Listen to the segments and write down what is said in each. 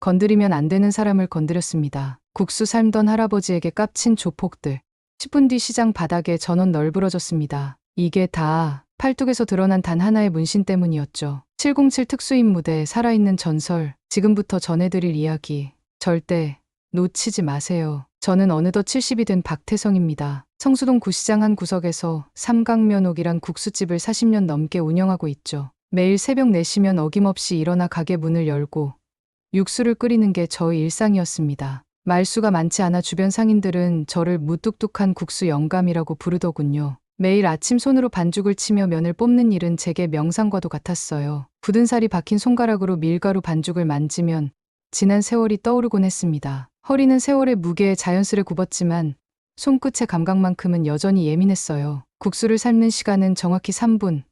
건드리면 안 되는 사람을 건드렸습니다. 국수 삶던 할아버지에게 깝친 조폭들. 10분 뒤 시장 바닥에 전원 널브러졌습니다. 이게 다 팔뚝에서 드러난 단 하나의 문신 때문이었죠. 707 특수임 무대, 살아있는 전설. 지금부터 전해드릴 이야기. 절대 놓치지 마세요. 저는 어느덧 70이 된 박태성입니다. 성수동 구시장 한 구석에서 삼강면옥이란 국수집을 40년 넘게 운영하고 있죠. 매일 새벽 4시면 어김없이 일어나 가게 문을 열고 육수를 끓이는 게 저의 일상이었습니다. 말수가 많지 않아 주변 상인들은 저를 무뚝뚝한 국수 영감이라고 부르더군요. 매일 아침 손으로 반죽을 치며 면을 뽑는 일은 제게 명상과도 같았어요. 굳은 살이 박힌 손가락으로 밀가루 반죽을 만지면 지난 세월이 떠오르곤 했습니다. 허리는 세월의 무게에 자연스레 굽었지만 손끝의 감각만큼은 여전히 예민했어요. 국수를 삶는 시간은 정확히 3분.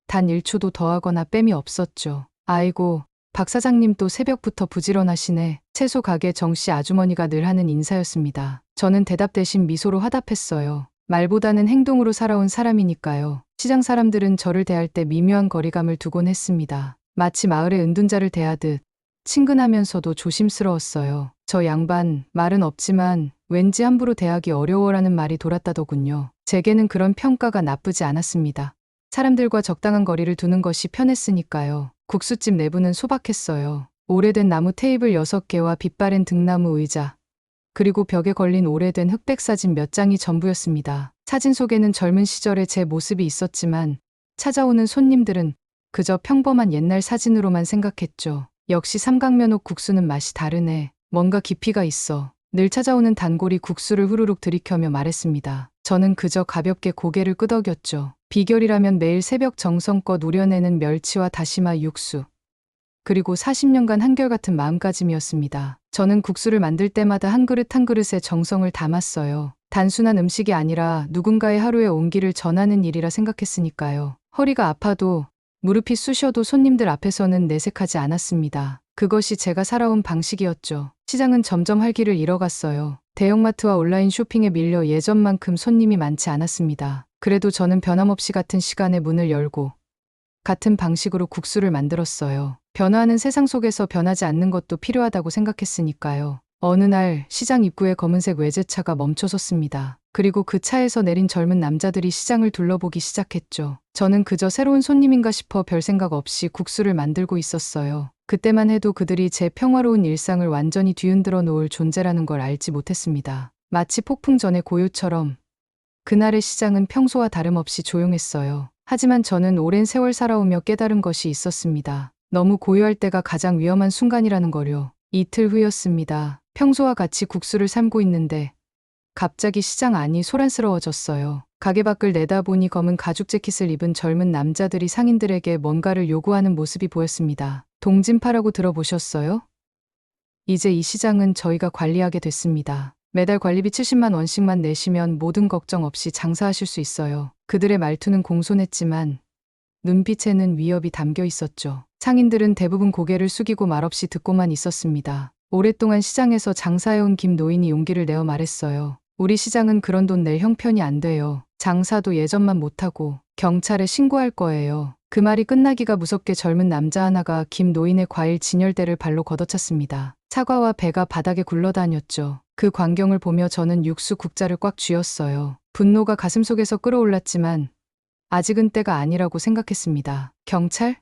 단 1초도 더하거나 뺨이 없었죠. 아이고, 박 사장님 또 새벽부터 부지런하시네. 채소 가게 정씨 아주머니가 늘 하는 인사였습니다. 저는 대답 대신 미소로 화답했어요. 말보다는 행동으로 살아온 사람이니까요. 시장 사람들은 저를 대할 때 미묘한 거리감을 두곤 했습니다. 마치 마을의 은둔자를 대하듯 친근하면서도 조심스러웠어요. 저 양반, 말은 없지만 왠지 함부로 대하기 어려워라는 말이 돌았다더군요. 제게는 그런 평가가 나쁘지 않았습니다. 사람들과 적당한 거리를 두는 것이 편했으니까요. 국수집 내부는 소박했어요. 오래된 나무 테이블 6개와 빛바랜 등나무 의자, 그리고 벽에 걸린 오래된 흑백 사진 몇 장이 전부였습니다. 사진 속에는 젊은 시절의 제 모습이 있었지만 찾아오는 손님들은 그저 평범한 옛날 사진으로만 생각했죠. 역시 삼강면옥 국수는 맛이 다르네. 뭔가 깊이가 있어. 늘 찾아오는 단골이 국수를 후루룩 들이켜며 말했습니다. 저는 그저 가볍게 고개를 끄덕였죠. 비결이라면 매일 새벽 정성껏 우려내는 멸치와 다시마 육수. 그리고 40년간 한결같은 마음가짐이었습니다. 저는 국수를 만들 때마다 한 그릇 한 그릇에 정성을 담았어요. 단순한 음식이 아니라 누군가의 하루의 온기를 전하는 일이라 생각했으니까요. 허리가 아파도 무릎이 쑤셔도 손님들 앞에서는 내색하지 않았습니다. 그것이 제가 살아온 방식이었죠. 시장은 점점 활기를 잃어갔어요. 대형마트와 온라인 쇼핑에 밀려 예전만큼 손님이 많지 않았습니다. 그래도 저는 변함없이 같은 시간에 문을 열고 같은 방식으로 국수를 만들었어요. 변화하는 세상 속에서 변하지 않는 것도 필요하다고 생각했으니까요. 어느 날 시장 입구에 검은색 외제차가 멈춰섰습니다. 그리고 그 차에서 내린 젊은 남자들이 시장을 둘러보기 시작했죠. 저는 그저 새로운 손님인가 싶어 별 생각 없이 국수를 만들고 있었어요. 그때만 해도 그들이 제 평화로운 일상을 완전히 뒤흔들어 놓을 존재라는 걸 알지 못했습니다. 마치 폭풍 전의 고요처럼 그날의 시장은 평소와 다름없이 조용했어요. 하지만 저는 오랜 세월 살아오며 깨달은 것이 있었습니다. 너무 고요할 때가 가장 위험한 순간이라는 거요. 이틀 후였습니다. 평소와 같이 국수를 삶고 있는데 갑자기 시장 안이 소란스러워졌어요. 가게 밖을 내다보니 검은 가죽 재킷을 입은 젊은 남자들이 상인들에게 뭔가를 요구하는 모습이 보였습니다. 동진파라고 들어보셨어요? 이제 이 시장은 저희가 관리하게 됐습니다. 매달 관리비 70만 원씩만 내시면 모든 걱정 없이 장사하실 수 있어요. 그들의 말투는 공손했지만 눈빛에는 위협이 담겨 있었죠. 상인들은 대부분 고개를 숙이고 말없이 듣고만 있었습니다. 오랫동안 시장에서 장사해온 김 노인이 용기를 내어 말했어요. 우리 시장은 그런 돈 낼 형편이 안 돼요. 장사도 예전만 못하고 경찰에 신고할 거예요. 그 말이 끝나기가 무섭게 젊은 남자 하나가 김 노인의 과일 진열대를 발로 걷어찼습니다. 사과와 배가 바닥에 굴러다녔죠. 그 광경을 보며 저는 육수 국자를 꽉 쥐었어요. 분노가 가슴속에서 끓어올랐지만 아직은 때가 아니라고 생각했습니다. 경찰?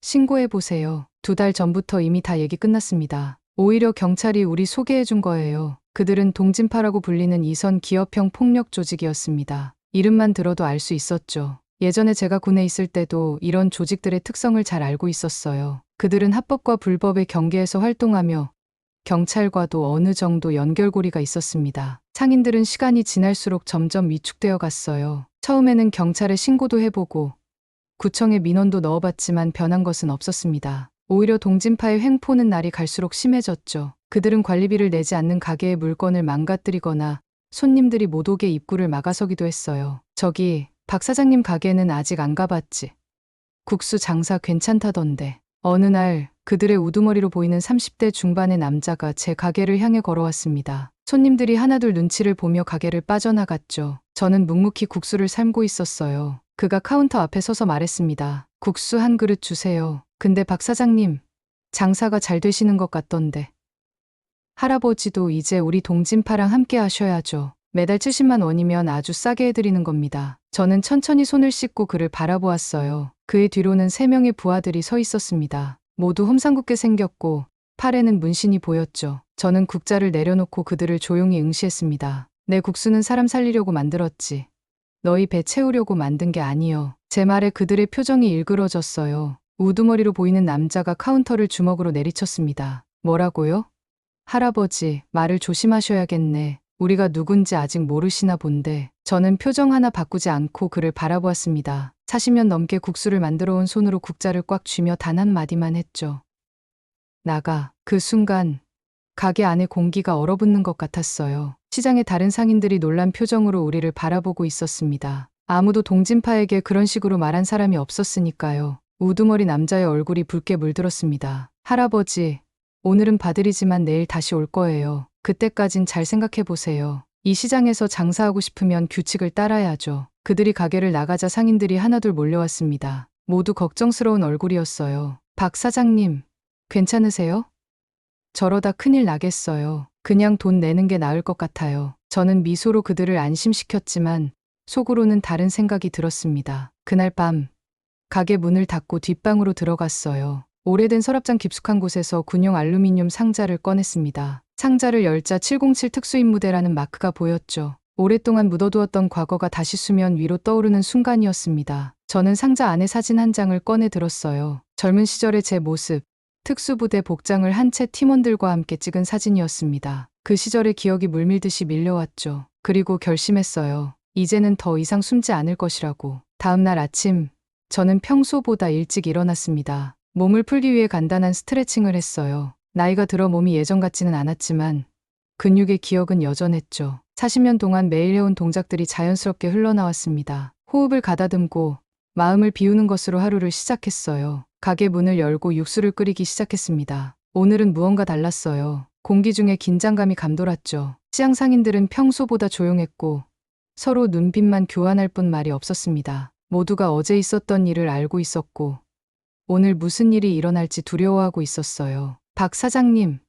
신고해보세요. 2달 전부터 이미 다 얘기 끝났습니다. 오히려 경찰이 우리 소개해준 거예요. 그들은 동진파라고 불리는 이선 기업형 폭력 조직이었습니다. 이름만 들어도 알 수 있었죠. 예전에 제가 군에 있을 때도 이런 조직들의 특성을 잘 알고 있었어요. 그들은 합법과 불법의 경계에서 활동하며 경찰과도 어느 정도 연결고리가 있었습니다. 상인들은 시간이 지날수록 점점 위축되어 갔어요. 처음에는 경찰에 신고도 해보고 구청에 민원도 넣어봤지만 변한 것은 없었습니다. 오히려 동진파의 횡포는 날이 갈수록 심해졌죠. 그들은 관리비를 내지 않는 가게의 물건을 망가뜨리거나 손님들이 못 오게 입구를 막아서기도 했어요. 저기 박 사장님 가게는 아직 안 가봤지? 국수 장사 괜찮다던데. 어느 날 그들의 우두머리로 보이는 30대 중반의 남자가 제 가게를 향해 걸어왔습니다. 손님들이 하나둘 눈치를 보며 가게를 빠져나갔죠. 저는 묵묵히 국수를 삶고 있었어요. 그가 카운터 앞에 서서 말했습니다. 국수 한 그릇 주세요. 근데 박 사장님, 장사가 잘 되시는 것 같던데. 할아버지도 이제 우리 동진파랑 함께 하셔야죠. 매달 70만 원이면 아주 싸게 해드리는 겁니다. 저는 천천히 손을 씻고 그를 바라보았어요. 그의 뒤로는 3명의 부하들이 서 있었습니다. 모두 험상궂게 생겼고 팔에는 문신이 보였죠. 저는 국자를 내려놓고 그들을 조용히 응시했습니다. 내 국수는 사람 살리려고 만들었지. 너희 배 채우려고 만든 게 아니여. 제 말에 그들의 표정이 일그러졌어요. 우두머리로 보이는 남자가 카운터를 주먹으로 내리쳤습니다. 뭐라고요? 할아버지, 말을 조심하셔야겠네. 우리가 누군지 아직 모르시나 본데. 저는 표정 하나 바꾸지 않고 그를 바라보았습니다. 40년 넘게 국수를 만들어 온 손으로 국자를 꽉 쥐며 단 한마디만 했죠. 나가. 그 순간 가게 안에 공기가 얼어붙는 것 같았어요. 시장의 다른 상인들이 놀란 표정으로 우리를 바라보고 있었습니다. 아무도 동진파에게 그런 식으로 말한 사람이 없었으니까요. 우두머리 남자의 얼굴이 붉게 물들었습니다. 할아버지, 오늘은 봐드리지만 내일 다시 올 거예요. 그때까진 잘 생각해 보세요. 이 시장에서 장사하고 싶으면 규칙을 따라야죠. 그들이 가게를 나가자 상인들이 하나둘 몰려왔습니다. 모두 걱정스러운 얼굴이었어요. 박 사장님, 괜찮으세요? 저러다 큰일 나겠어요. 그냥 돈 내는 게 나을 것 같아요. 저는 미소로 그들을 안심시켰지만 속으로는 다른 생각이 들었습니다. 그날 밤 가게 문을 닫고 뒷방으로 들어갔어요. 오래된 서랍장 깊숙한 곳에서 군용 알루미늄 상자를 꺼냈습니다. 상자를 열자 707 특수임무대라는 마크가 보였죠. 오랫동안 묻어두었던 과거가 다시 수면 위로 떠오르는 순간이었습니다. 저는 상자 안에 사진 한 장을 꺼내 들었어요. 젊은 시절의 제 모습, 특수부대 복장을 한 채 팀원들과 함께 찍은 사진이었습니다. 그 시절의 기억이 물밀듯이 밀려왔죠. 그리고 결심했어요. 이제는 더 이상 숨지 않을 것이라고. 다음 날 아침, 저는 평소보다 일찍 일어났습니다. 몸을 풀기 위해 간단한 스트레칭을 했어요. 나이가 들어 몸이 예전 같지는 않았지만 근육의 기억은 여전했죠. 40년 동안 매일 해온 동작들이 자연스럽게 흘러나왔습니다. 호흡을 가다듬고 마음을 비우는 것으로 하루를 시작했어요. 가게 문을 열고 육수를 끓이기 시작했습니다. 오늘은 무언가 달랐어요. 공기 중에 긴장감이 감돌았죠. 시장 상인들은 평소보다 조용했고 서로 눈빛만 교환할 뿐 말이 없었습니다. 모두가 어제 있었던 일을 알고 있었고 오늘 무슨 일이 일어날지 두려워하고 있었어요. 박 사장님,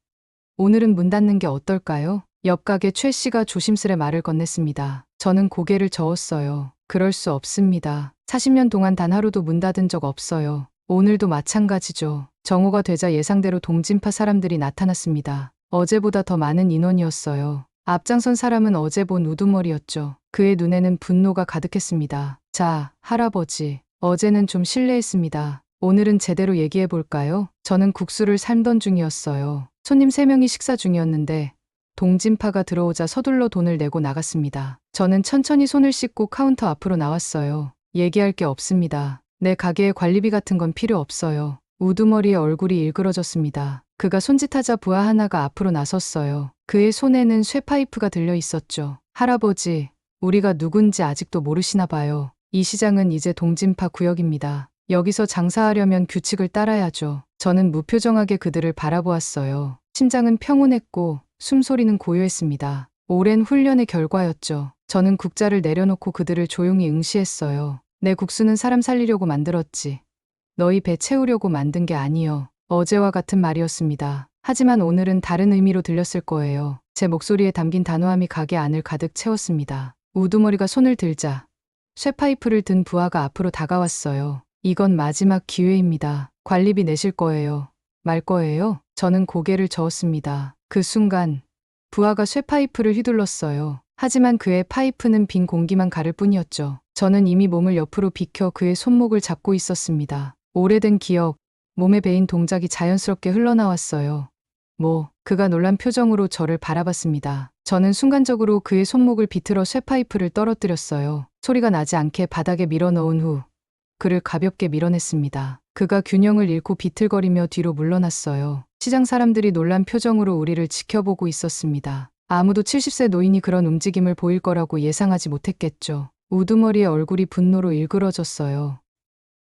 오늘은 문 닫는 게 어떨까요? 옆 가게 최 씨가 조심스레 말을 건넸습니다. 저는 고개를 저었어요. 그럴 수 없습니다. 40년 동안 단 하루도 문 닫은 적 없어요. 오늘도 마찬가지죠. 정오가 되자 예상대로 동진파 사람들이 나타났습니다. 어제보다 더 많은 인원이었어요. 앞장선 사람은 어제 본 우두머리였죠. 그의 눈에는 분노가 가득했습니다. 자, 할아버지, 어제는 좀 실례했습니다. 오늘은 제대로 얘기해 볼까요? 저는 국수를 삶던 중이었어요. 손님 3명이 식사 중이었는데 동진파가 들어오자 서둘러 돈을 내고 나갔습니다. 저는 천천히 손을 씻고 카운터 앞으로 나왔어요. 얘기할 게 없습니다. 내 가게에 관리비 같은 건 필요 없어요. 우두머리의 얼굴이 일그러졌습니다. 그가 손짓하자 부하 하나가 앞으로 나섰어요. 그의 손에는 쇠파이프가 들려 있었죠. 할아버지, 우리가 누군지 아직도 모르시나 봐요. 이 시장은 이제 동진파 구역입니다. 여기서 장사하려면 규칙을 따라야죠. 저는 무표정하게 그들을 바라보았어요. 심장은 평온했고 숨소리는 고요했습니다. 오랜 훈련의 결과였죠. 저는 국자를 내려놓고 그들을 조용히 응시했어요. 내 국수는 사람 살리려고 만들었지. 너희 배 채우려고 만든 게 아니여. 어제와 같은 말이었습니다. 하지만 오늘은 다른 의미로 들렸을 거예요. 제 목소리에 담긴 단호함이 가게 안을 가득 채웠습니다. 우두머리가 손을 들자 쇠파이프를 든 부하가 앞으로 다가왔어요. 이건 마지막 기회입니다. 관리비 내실 거예요. 말 거예요? 저는 고개를 저었습니다. 그 순간 부하가 쇠파이프를 휘둘렀어요. 하지만 그의 파이프는 빈 공기만 가를 뿐이었죠. 저는 이미 몸을 옆으로 비켜 그의 손목을 잡고 있었습니다. 오래된 기억, 몸에 배인 동작이 자연스럽게 흘러나왔어요. 그가 놀란 표정으로 저를 바라봤습니다. 저는 순간적으로 그의 손목을 비틀어 쇠파이프를 떨어뜨렸어요. 소리가 나지 않게 바닥에 밀어넣은 후 그를 가볍게 밀어냈습니다. 그가 균형을 잃고 비틀거리며 뒤로 물러났어요. 시장 사람들이 놀란 표정으로 우리를 지켜보고 있었습니다. 아무도 70세 노인이 그런 움직임을 보일 거라고 예상하지 못했겠죠. 우두머리의 얼굴이 분노로 일그러졌어요.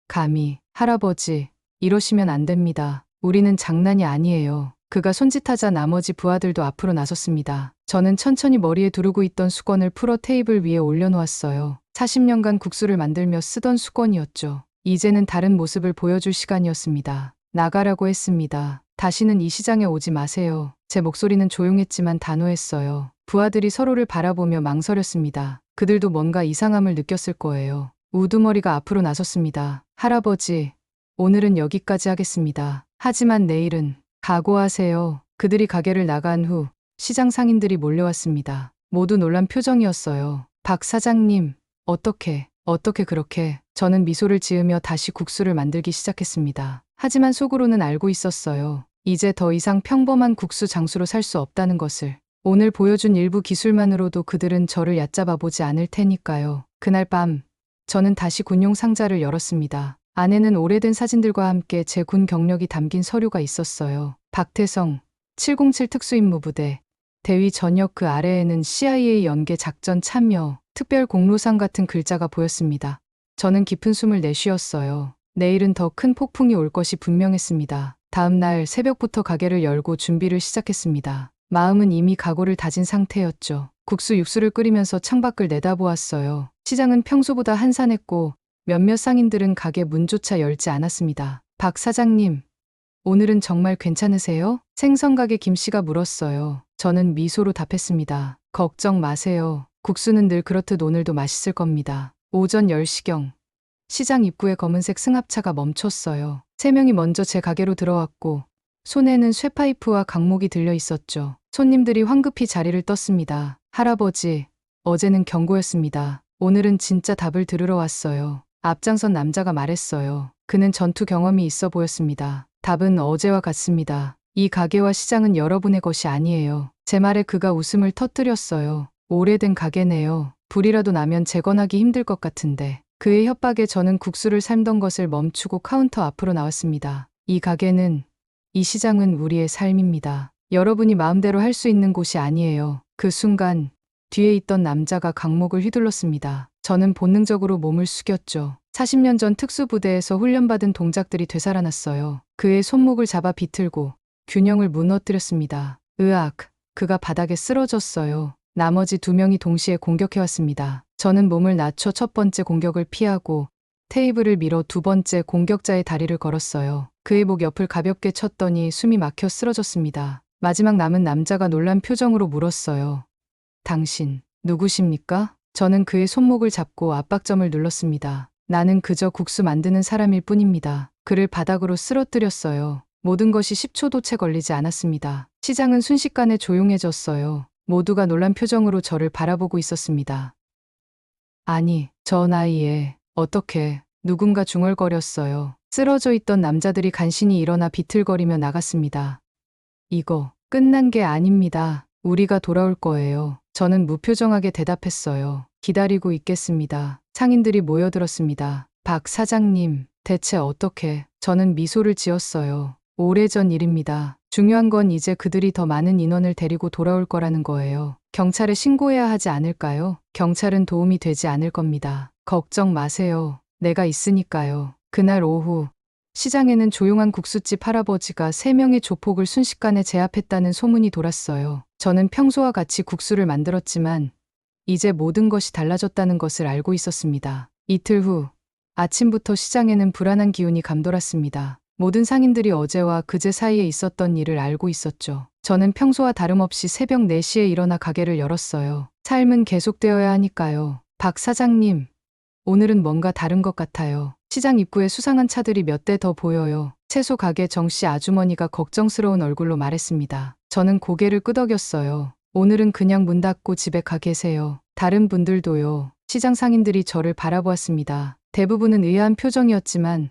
감히, 할아버지, 이러시면 안 됩니다. 우리는 장난이 아니에요. 그가 손짓하자 나머지 부하들도 앞으로 나섰습니다. 저는 천천히 머리에 두르고 있던 수건을 풀어 테이블 위에 올려놓았어요. 40년간 국수를 만들며 쓰던 수건이었죠. 이제는 다른 모습을 보여줄 시간이었습니다. 나가라고 했습니다. 다시는 이 시장에 오지 마세요. 제 목소리는 조용했지만 단호했어요. 부하들이 서로를 바라보며 망설였습니다. 그들도 뭔가 이상함을 느꼈을 거예요. 우두머리가 앞으로 나섰습니다. 할아버지, 오늘은 여기까지 하겠습니다. 하지만 내일은 각오하세요. 그들이 가게를 나간 후 시장 상인들이 몰려왔습니다. 모두 놀란 표정이었어요. 박 사장님, 어떻게 그렇게. 저는 미소를 지으며 다시 국수를 만들기 시작했습니다. 하지만 속으로는 알고 있었어요. 이제 더 이상 평범한 국수 장수로 살 수 없다는 것을. 오늘 보여준 일부 기술만으로도 그들은 저를 얕잡아 보지 않을 테니까요. 그날 밤, 저는 다시 군용 상자를 열었습니다. 안에는 오래된 사진들과 함께 제 군 경력이 담긴 서류가 있었어요. 박태성, 707 특수임무부대, 대위 전역. 그 아래에는 CIA 연계 작전 참여, 특별 공로상 같은 글자가 보였습니다. 저는 깊은 숨을 내쉬었어요. 내일은 더 큰 폭풍이 올 것이 분명했습니다. 다음 날 새벽부터 가게를 열고 준비를 시작했습니다. 마음은 이미 각오를 다진 상태였죠. 국수 육수를 끓이면서 창밖을 내다보았어요. 시장은 평소보다 한산했고 몇몇 상인들은 가게 문조차 열지 않았습니다. 박 사장님, 오늘은 정말 괜찮으세요? 생선가게 김씨가 물었어요. 저는 미소로 답했습니다. 걱정 마세요. 국수는 늘 그렇듯 오늘도 맛있을 겁니다. 오전 10시경. 시장 입구에 검은색 승합차가 멈췄어요. 3명이 먼저 제 가게로 들어왔고 손에는 쇠파이프와 강목이 들려 있었죠. 손님들이 황급히 자리를 떴습니다. 할아버지, 어제는 경고였습니다. 오늘은 진짜 답을 들으러 왔어요. 앞장선 남자가 말했어요. 그는 전투 경험이 있어 보였습니다. 답은 어제와 같습니다. 이 가게와 시장은 여러분의 것이 아니에요. 제 말에 그가 웃음을 터뜨렸어요. 오래된 가게네요. 불이라도 나면 재건하기 힘들 것 같은데. 그의 협박에 저는 국수를 삶던 것을 멈추고 카운터 앞으로 나왔습니다. 이 가게는, 이 시장은 우리의 삶입니다. 여러분이 마음대로 할 수 있는 곳이 아니에요. 그 순간 뒤에 있던 남자가 강목을 휘둘렀습니다. 저는 본능적으로 몸을 숙였죠. 40년 전 특수부대에서 훈련받은 동작들이 되살아났어요. 그의 손목을 잡아 비틀고 균형을 무너뜨렸습니다. 으악, 그가 바닥에 쓰러졌어요. 나머지 2명이 동시에 공격해왔습니다. 저는 몸을 낮춰 첫 번째 공격을 피하고 테이블을 밀어 두 번째 공격자의 다리를 걸었어요. 그의 목 옆을 가볍게 쳤더니 숨이 막혀 쓰러졌습니다. 마지막 남은 남자가 놀란 표정으로 물었어요. 당신, 누구십니까? 저는 그의 손목을 잡고 압박점을 눌렀습니다. 나는 그저 국수 만드는 사람일 뿐입니다. 그를 바닥으로 쓰러뜨렸어요. 모든 것이 10초도 채 걸리지 않았습니다. 시장은 순식간에 조용해졌어요. 모두가 놀란 표정으로 저를 바라보고 있었습니다. 아니, 저 나이에 어떻게 누군가 중얼거렸어요. 쓰러져 있던 남자들이 간신히 일어나 비틀거리며 나갔습니다. 이거 끝난 게 아닙니다. 우리가 돌아올 거예요. 저는 무표정하게 대답했어요. 기다리고 있겠습니다. 상인들이 모여들었습니다. 박 사장님, 대체 어떻게? 저는 미소를 지었어요. 오래전 일입니다. 중요한 건 이제 그들이 더 많은 인원을 데리고 돌아올 거라는 거예요. 경찰에 신고해야 하지 않을까요? 경찰은 도움이 되지 않을 겁니다. 걱정 마세요. 내가 있으니까요. 그날 오후 시장에는 조용한 국수집 할아버지가 3명의 조폭을 순식간에 제압했다는 소문이 돌았어요. 저는 평소와 같이 국수를 만들었지만 이제 모든 것이 달라졌다는 것을 알고 있었습니다. 이틀 후 아침부터 시장에는 불안한 기운이 감돌았습니다. 모든 상인들이 어제와 그제 사이에 있었던 일을 알고 있었죠. 저는 평소와 다름없이 새벽 4시에 일어나 가게를 열었어요. 삶은 계속되어야 하니까요. 박 사장님, 오늘은 뭔가 다른 것 같아요. 시장 입구에 수상한 차들이 몇 대 더 보여요. 채소 가게 정씨 아주머니가 걱정스러운 얼굴로 말했습니다. 저는 고개를 끄덕였어요. 오늘은 그냥 문 닫고 집에 가 계세요. 다른 분들도요. 시장 상인들이 저를 바라보았습니다. 대부분은 의아한 표정이었지만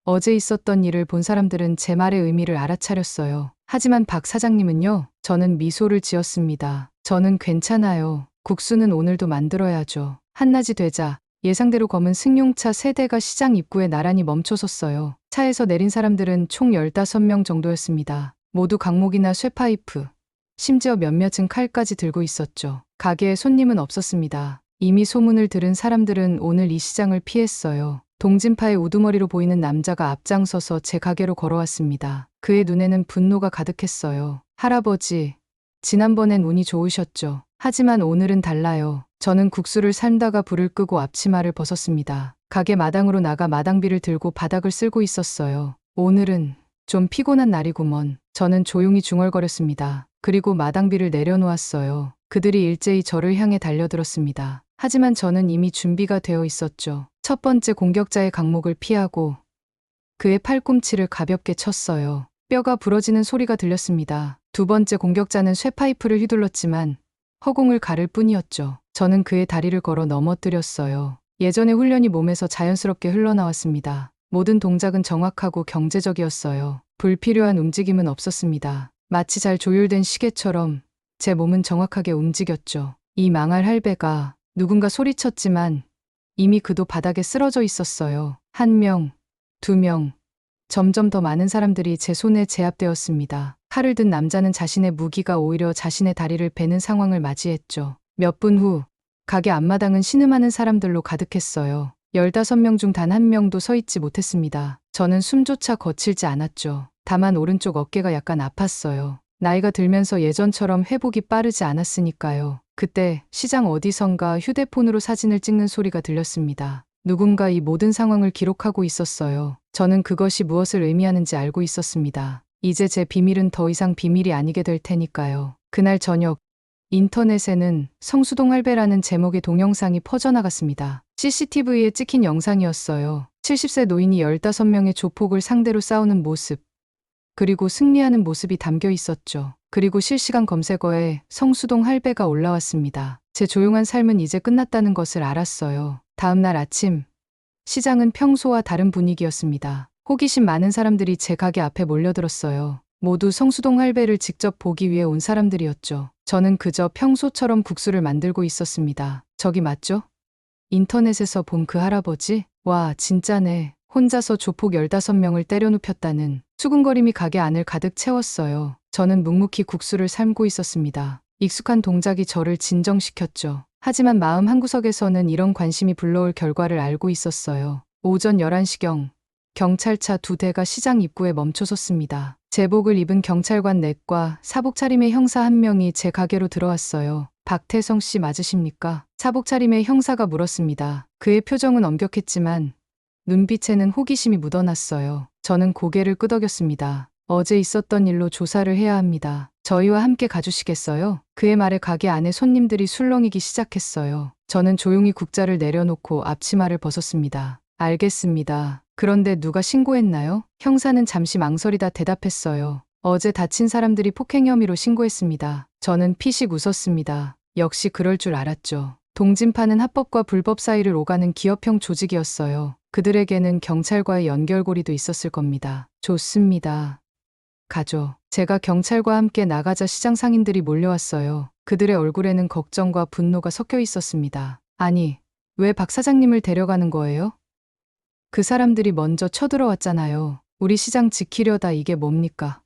어제 있었던 일을 본 사람들은 제 말의 의미를 알아차렸어요. 하지만 박 사장님은요? 저는 미소를 지었습니다. 저는 괜찮아요. 국수는 오늘도 만들어야죠. 한낮이 되자 예상대로 검은 승용차 3대가 시장 입구에 나란히 멈춰섰어요. 차에서 내린 사람들은 총 15명 정도였습니다. 모두 강목이나 쇠파이프, 심지어 몇몇은 칼까지 들고 있었죠. 가게에 손님은 없었습니다. 이미 소문을 들은 사람들은 오늘 이 시장을 피했어요. 동진파의 우두머리로 보이는 남자가 앞장서서 제 가게로 걸어왔습니다. 그의 눈에는 분노가 가득했어요. 할아버지, 지난번엔 운이 좋으셨죠. 하지만 오늘은 달라요. 저는 국수를 삶다가 불을 끄고 앞치마를 벗었습니다. 가게 마당으로 나가 마당비를 들고 바닥을 쓸고 있었어요. 오늘은 좀 피곤한 날이구먼. 저는 조용히 중얼거렸습니다. 그리고 마당비를 내려놓았어요. 그들이 일제히 저를 향해 달려들었습니다. 하지만 저는 이미 준비가 되어 있었죠. 첫 번째 공격자의 강목을 피하고 그의 팔꿈치를 가볍게 쳤어요. 뼈가 부러지는 소리가 들렸습니다. 두 번째 공격자는 쇠파이프를 휘둘렀지만 허공을 가를 뿐이었죠. 저는 그의 다리를 걸어 넘어뜨렸어요. 예전의 훈련이 몸에서 자연스럽게 흘러나왔습니다. 모든 동작은 정확하고 경제적이었어요. 불필요한 움직임은 없었습니다. 마치 잘 조율된 시계처럼 제 몸은 정확하게 움직였죠. 이 망할 할배가 누군가 소리쳤지만 이미 그도 바닥에 쓰러져 있었어요. 한 명, 두 명, 점점 더 많은 사람들이 제 손에 제압되었습니다. 칼을 든 남자는 자신의 무기가 오히려 자신의 다리를 베는 상황을 맞이했죠. 몇 분 후 가게 앞마당은 신음하는 사람들로 가득했어요. 15명 중 단 한 명도 서 있지 못했습니다. 저는 숨조차 거칠지 않았죠. 다만 오른쪽 어깨가 약간 아팠어요. 나이가 들면서 예전처럼 회복이 빠르지 않았으니까요. 그때 시장 어디선가 휴대폰으로 사진을 찍는 소리가 들렸습니다. 누군가 이 모든 상황을 기록하고 있었어요. 저는 그것이 무엇을 의미하는지 알고 있었습니다. 이제 제 비밀은 더 이상 비밀이 아니게 될 테니까요. 그날 저녁 인터넷에는 성수동 할배라는 제목의 동영상이 퍼져나갔습니다. CCTV에 찍힌 영상이었어요. 70세 노인이 15명의 조폭을 상대로 싸우는 모습, 그리고 승리하는 모습이 담겨 있었죠. 그리고 실시간 검색어에 성수동 할배가 올라왔습니다. 제 조용한 삶은 이제 끝났다는 것을 알았어요. 다음 날 아침, 시장은 평소와 다른 분위기였습니다. 호기심 많은 사람들이 제 가게 앞에 몰려들었어요. 모두 성수동 할배를 직접 보기 위해 온 사람들이었죠. 저는 그저 평소처럼 국수를 만들고 있었습니다. 저기 맞죠? 인터넷에서 본 그 할아버지? 와, 진짜네. 혼자서 조폭 15명을 때려 눕혔다는 수군거림이 가게 안을 가득 채웠어요. 저는 묵묵히 국수를 삶고 있었습니다. 익숙한 동작이 저를 진정시켰죠. 하지만 마음 한구석에서는 이런 관심이 불러올 결과를 알고 있었어요. 오전 11시경 경찰차 2대가 시장 입구에 멈춰섰습니다. 제복을 입은 경찰관 넷과 사복 차림의 형사 한 명이 제 가게로 들어왔어요. 박태성 씨 맞으십니까? 사복 차림의 형사가 물었습니다. 그의 표정은 엄격했지만 눈빛에는 호기심이 묻어났어요. 저는 고개를 끄덕였습니다. 어제 있었던 일로 조사를 해야 합니다. 저희와 함께 가주시겠어요? 그의 말에 가게 안에 손님들이 술렁이기 시작했어요. 저는 조용히 국자를 내려놓고 앞치마를 벗었습니다. 알겠습니다. 그런데 누가 신고했나요? 형사는 잠시 망설이다 대답했어요. 어제 다친 사람들이 폭행 혐의로 신고했습니다. 저는 피식 웃었습니다. 역시 그럴 줄 알았죠. 동진파는 합법과 불법 사이를 오가는 기업형 조직이었어요. 그들에게는 경찰과의 연결고리도 있었을 겁니다. 좋습니다. 가죠. 제가 경찰과 함께 나가자 시장 상인들이 몰려왔어요. 그들의 얼굴에는 걱정과 분노가 섞여 있었습니다. 아니, 왜 박 사장님을 데려가는 거예요? 그 사람들이 먼저 쳐들어왔잖아요. 우리 시장 지키려다 이게 뭡니까?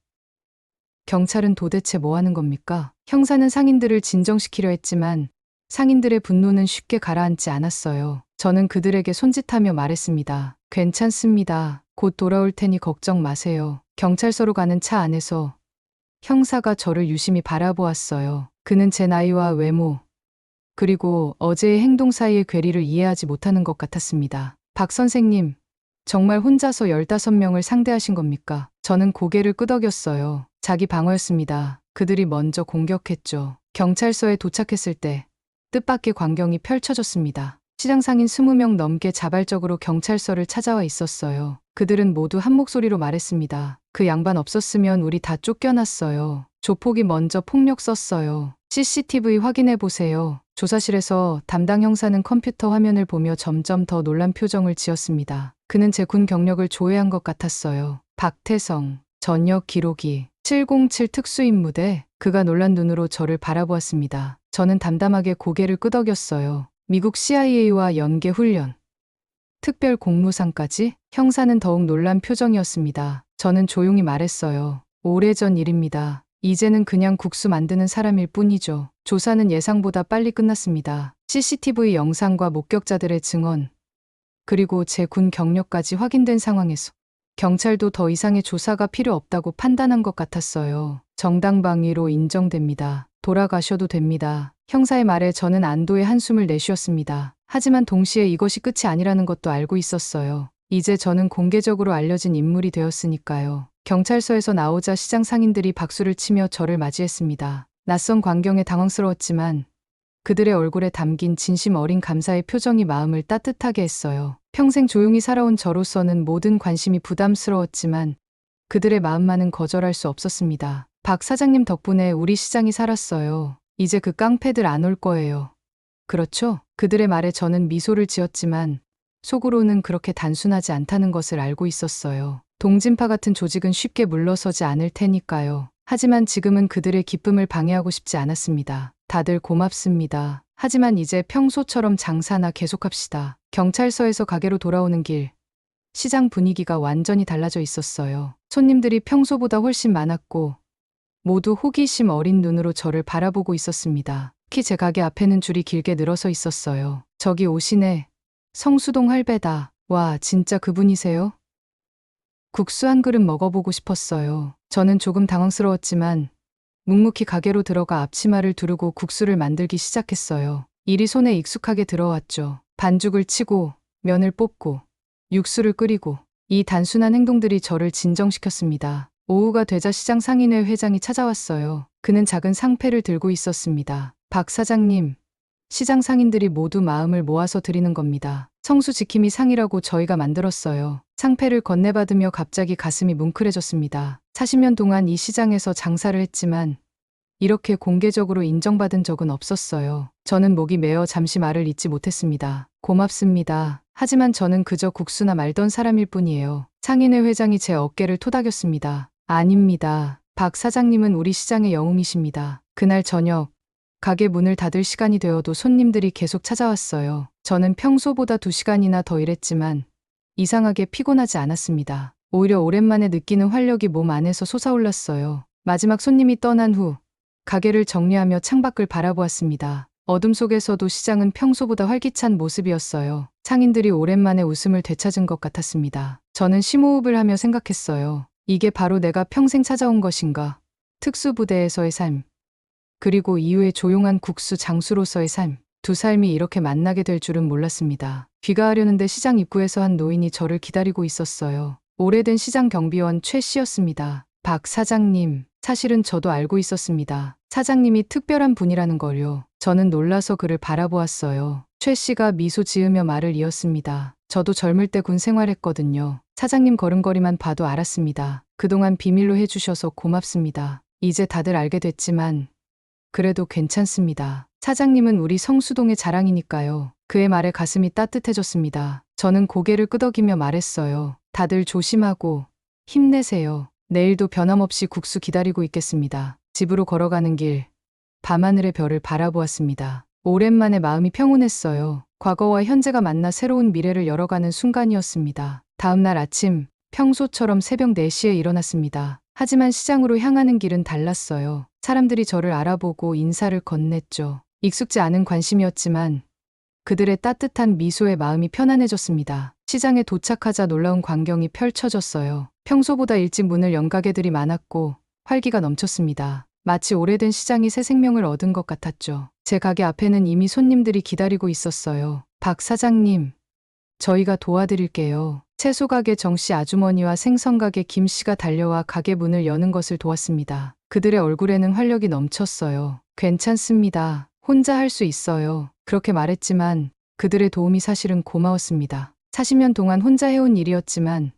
경찰은 도대체 뭐 하는 겁니까? 형사는 상인들을 진정시키려 했지만 상인들의 분노는 쉽게 가라앉지 않았어요. 저는 그들에게 손짓하며 말했습니다. 괜찮습니다. 곧 돌아올 테니 걱정 마세요. 경찰서로 가는 차 안에서 형사가 저를 유심히 바라보았어요. 그는 제 나이와 외모, 그리고 어제의 행동 사이의 괴리를 이해하지 못하는 것 같았습니다. 박 선생님, 정말 혼자서 15명을 상대하신 겁니까? 저는 고개를 끄덕였어요. 자기 방어였습니다. 그들이 먼저 공격했죠. 경찰서에 도착했을 때 뜻밖의 광경이 펼쳐졌습니다. 시장 상인 20명 넘게 자발적으로 경찰서를 찾아와 있었어요. 그들은 모두 한 목소리로 말했습니다. 그 양반 없었으면 우리 다 쫓겨났어요. 조폭이 먼저 폭력 썼어요. CCTV 확인해 보세요. 조사실에서 담당 형사는 컴퓨터 화면을 보며 점점 더 놀란 표정을 지었습니다. 그는 제 군 경력을 조회한 것 같았어요. 박태성, 전역 기록이, 707 특수임무대. 그가 놀란 눈으로 저를 바라보았습니다. 저는 담담하게 고개를 끄덕였어요. 미국 CIA와 연계 훈련, 특별 공무상까지? 형사는 더욱 놀란 표정이었습니다. 저는 조용히 말했어요. 오래전 일입니다. 이제는 그냥 국수 만드는 사람일 뿐이죠. 조사는 예상보다 빨리 끝났습니다. CCTV 영상과 목격자들의 증언, 그리고 제 군 경력까지 확인된 상황에서 경찰도 더 이상의 조사가 필요 없다고 판단한 것 같았어요. 정당방위로 인정됩니다. 돌아가셔도 됩니다. 형사의 말에 저는 안도의 한숨을 내쉬었습니다. 하지만 동시에 이것이 끝이 아니라는 것도 알고 있었어요. 이제 저는 공개적으로 알려진 인물이 되었으니까요. 경찰서에서 나오자 시장 상인들이 박수를 치며 저를 맞이했습니다. 낯선 광경에 당황스러웠지만 그들의 얼굴에 담긴 진심 어린 감사의 표정이 마음을 따뜻하게 했어요. 평생 조용히 살아온 저로서는 모든 관심이 부담스러웠지만 그들의 마음만은 거절할 수 없었습니다. 박 사장님 덕분에 우리 시장이 살았어요. 이제 그 깡패들 안 올 거예요. 그렇죠? 그들의 말에 저는 미소를 지었지만 속으로는 그렇게 단순하지 않다는 것을 알고 있었어요. 동진파 같은 조직은 쉽게 물러서지 않을 테니까요. 하지만 지금은 그들의 기쁨을 방해하고 싶지 않았습니다. 다들 고맙습니다. 하지만 이제 평소처럼 장사나 계속합시다. 경찰서에서 가게로 돌아오는 길, 시장 분위기가 완전히 달라져 있었어요. 손님들이 평소보다 훨씬 많았고 모두 호기심 어린 눈으로 저를 바라보고 있었습니다. 특히 제 가게 앞에는 줄이 길게 늘어서 있었어요. 저기 오시네. 성수동 할배다. 와, 진짜 그분이세요? 국수 한 그릇 먹어보고 싶었어요. 저는 조금 당황스러웠지만 묵묵히 가게로 들어가 앞치마를 두르고 국수를 만들기 시작했어요. 일이 손에 익숙하게 들어왔죠. 반죽을 치고 면을 뽑고 육수를 끓이고 이 단순한 행동들이 저를 진정시켰습니다. 오후가 되자 시장 상인회 회장이 찾아왔어요. 그는 작은 상패를 들고 있었습니다. 박 사장님, 시장 상인들이 모두 마음을 모아서 드리는 겁니다. 성수 지킴이 상이라고 저희가 만들었어요. 상패를 건네받으며 갑자기 가슴이 뭉클해졌습니다. 40년 동안 이 시장에서 장사를 했지만 이렇게 공개적으로 인정받은 적은 없었어요. 저는 목이 메어 잠시 말을 잇지 못했습니다. 고맙습니다. 하지만 저는 그저 국수나 말던 사람일 뿐이에요. 상인회 회장이 제 어깨를 토닥였습니다. 아닙니다. 박 사장님은 우리 시장의 영웅이십니다. 그날 저녁, 가게 문을 닫을 시간이 되어도 손님들이 계속 찾아왔어요. 저는 평소보다 2시간이나 더 일했지만 이상하게 피곤하지 않았습니다. 오히려 오랜만에 느끼는 활력이 몸 안에서 솟아올랐어요. 마지막 손님이 떠난 후 가게를 정리하며 창밖을 바라보았습니다. 어둠 속에서도 시장은 평소보다 활기찬 모습이었어요. 상인들이 오랜만에 웃음을 되찾은 것 같았습니다. 저는 심호흡을 하며 생각했어요. 이게 바로 내가 평생 찾아온 것인가. 특수부대에서의 삶. 그리고 이후에 조용한 국수 장수로서의 삶. 두 삶이 이렇게 만나게 될 줄은 몰랐습니다. 귀가하려는데 시장 입구에서 한 노인이 저를 기다리고 있었어요. 오래된 시장 경비원 최 씨였습니다. 박 사장님, 사실은 저도 알고 있었습니다. 사장님이 특별한 분이라는 걸요. 저는 놀라서 그를 바라보았어요. 최 씨가 미소 지으며 말을 이었습니다. 저도 젊을 때 군 생활했거든요. 사장님 걸음걸이만 봐도 알았습니다. 그동안 비밀로 해주셔서 고맙습니다. 이제 다들 알게 됐지만 그래도 괜찮습니다. 사장님은 우리 성수동의 자랑이니까요. 그의 말에 가슴이 따뜻해졌습니다. 저는 고개를 끄덕이며 말했어요. 다들 조심하고 힘내세요. 내일도 변함없이 국수 기다리고 있겠습니다. 집으로 걸어가는 길, 밤하늘의 별을 바라보았습니다. 오랜만에 마음이 평온했어요. 과거와 현재가 만나 새로운 미래를 열어가는 순간이었습니다. 다음 날 아침, 평소처럼 새벽 4시에 일어났습니다. 하지만 시장으로 향하는 길은 달랐어요. 사람들이 저를 알아보고 인사를 건넸죠. 익숙지 않은 관심이었지만 그들의 따뜻한 미소에 마음이 편안해졌습니다. 시장에 도착하자 놀라운 광경이 펼쳐졌어요. 평소보다 일찍 문을 연 가게들이 많았고 활기가 넘쳤습니다. 마치 오래된 시장이 새 생명을 얻은 것 같았죠. 제 가게 앞에는 이미 손님들이 기다리고 있었어요. 박 사장님, 저희가 도와드릴게요. 채소 가게 정씨 아주머니와 생선 가게 김씨가 달려와 가게 문을 여는 것을 도왔습니다. 그들의 얼굴에는 활력이 넘쳤어요. 괜찮습니다. 혼자 할 수 있어요. 그렇게 말했지만 그들의 도움이 사실은 고마웠습니다. 40년 동안 혼자 해온 일이었지만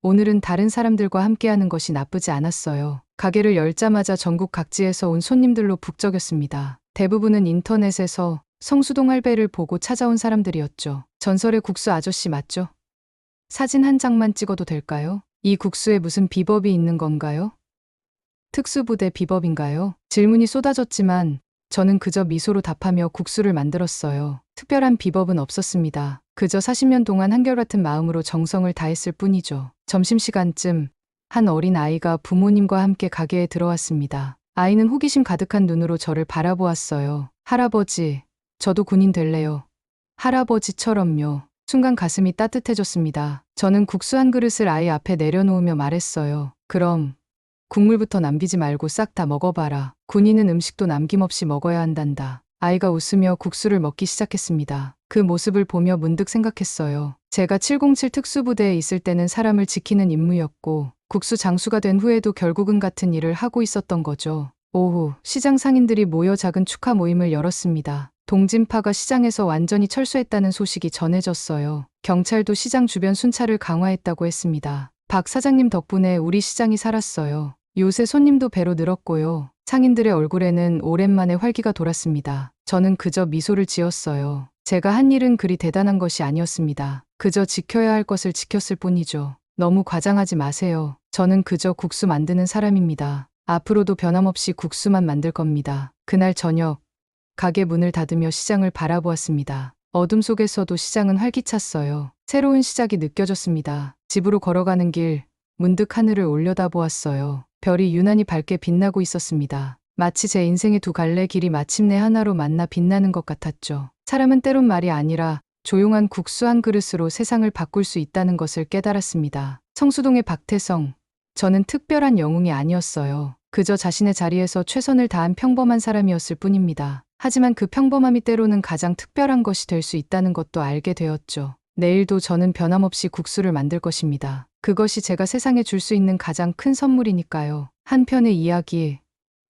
오늘은 다른 사람들과 함께하는 것이 나쁘지 않았어요. 가게를 열자마자 전국 각지에서 온 손님들로 북적였습니다. 대부분은 인터넷에서 성수동 할배를 보고 찾아온 사람들이었죠. 전설의 국수 아저씨 맞죠? 사진 한 장만 찍어도 될까요? 이 국수에 무슨 비법이 있는 건가요? 특수부대 비법인가요? 질문이 쏟아졌지만 저는 그저 미소로 답하며 국수를 만들었어요. 특별한 비법은 없었습니다. 그저 40년 동안 한결같은 마음으로 정성을 다했을 뿐이죠. 점심시간쯤 한 어린 아이가 부모님과 함께 가게에 들어왔습니다. 아이는 호기심 가득한 눈으로 저를 바라보았어요. 할아버지, 저도 군인 될래요. 할아버지처럼요. 순간 가슴이 따뜻해졌습니다. 저는 국수 한 그릇을 아이 앞에 내려놓으며 말했어요. 그럼 국물부터 남기지 말고 싹 다 먹어봐라. 군인은 음식도 남김없이 먹어야 한단다. 아이가 웃으며 국수를 먹기 시작했습니다. 그 모습을 보며 문득 생각했어요. 제가 707 특수부대에 있을 때는 사람을 지키는 임무였고 국수 장수가 된 후에도 결국은 같은 일을 하고 있었던 거죠. 오후 시장 상인들이 모여 작은 축하 모임을 열었습니다. 동진파가 시장에서 완전히 철수했다는 소식이 전해졌어요. 경찰도 시장 주변 순찰을 강화했다고 했습니다. 박 사장님 덕분에 우리 시장이 살았어요. 요새 손님도 배로 늘었고요. 상인들의 얼굴에는 오랜만에 활기가 돌았습니다. 저는 그저 미소를 지었어요. 제가 한 일은 그리 대단한 것이 아니었습니다. 그저 지켜야 할 것을 지켰을 뿐이죠. 너무 과장하지 마세요. 저는 그저 국수 만드는 사람입니다. 앞으로도 변함없이 국수만 만들 겁니다. 그날 저녁, 가게 문을 닫으며 시장을 바라보았습니다. 어둠 속에서도 시장은 활기찼어요. 새로운 시작이 느껴졌습니다. 집으로 걸어가는 길, 문득 하늘을 올려다보았어요. 별이 유난히 밝게 빛나고 있었습니다. 마치 제 인생의 두 갈래 길이 마침내 하나로 만나 빛나는 것 같았죠. 사람은 때론 말이 아니라 조용한 국수 한 그릇으로 세상을 바꿀 수 있다는 것을 깨달았습니다. 성수동의 박태성. 저는 특별한 영웅이 아니었어요. 그저 자신의 자리에서 최선을 다한 평범한 사람이었을 뿐입니다. 하지만 그 평범함이 때로는 가장 특별한 것이 될 수 있다는 것도 알게 되었죠. 내일도 저는 변함없이 국수를 만들 것입니다. 그것이 제가 세상에 줄 수 있는 가장 큰 선물이니까요. 한 편의 이야기,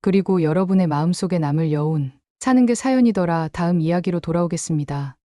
그리고 여러분의 마음속에 남을 여운. 사는 게 사연이더라. 다음 이야기로 돌아오겠습니다.